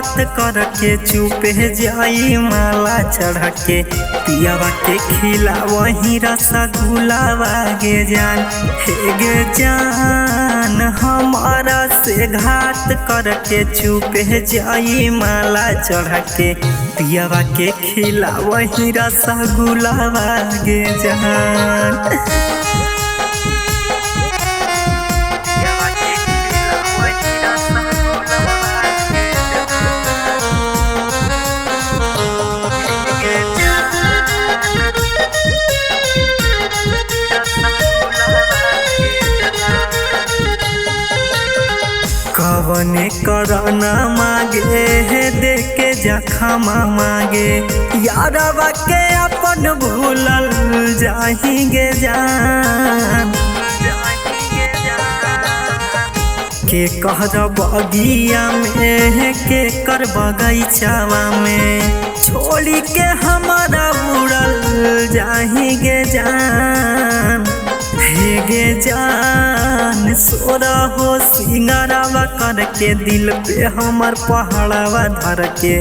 घात करके चुपे जाई माला चढ़ के पियावा के खिला वही रसगुल्लावा गे जान। हे गे जान हमारा से घात करके चुपे जाई माला चढ़ के पियावा के खिला वही रसगुल्लावा गे जान। कवने करना मांगे देके जखमा मांगे यारवा के अपन भूलल जाहिगे जान। के कहर बगिया में के कर बगीचावा में छोड़ी के हमारा उड़ल जाहिगे जान। हे गे जान सोरा हो सिंगारावा करके दिल पे हमर पहाड़ावा धर के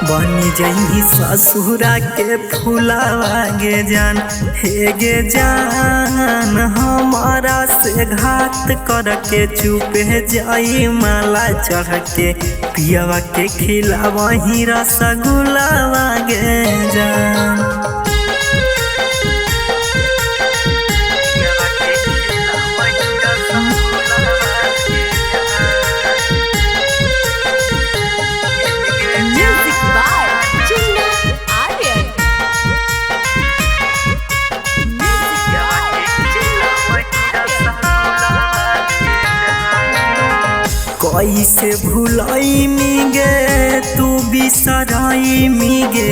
बनी जही ससुरा के फूलावा गे जान। हे गे जान हमारा से घात करके चुपे जाई माला चढ़ के पियावा के खिला वही रसगुल्लावा गे जान। कैसे भुलाई मिगे तू बिसराई मिगे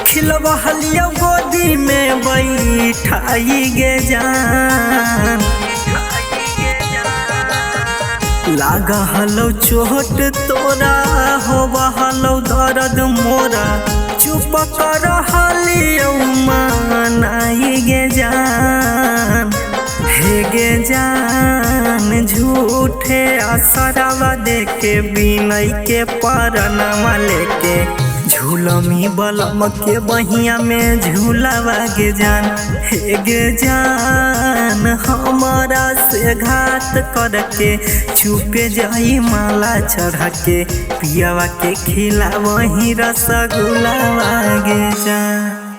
खिलवा हलिया गोदी में बैठाई गे जान। लागा हलो चोट तोरा हो बहलो दर्द मोरा चुप कर हलिया मनाई गे जान। हे गे जान झूठे असरावा देके बिनई के परनवा लेके झूलमी बलम के बहिया में झूलावा गे जान। हे गे जान हमारा से घात करके चुपे जाई माला चढ़ के पियावा के खिला वही रसगुल्लावा गे जान।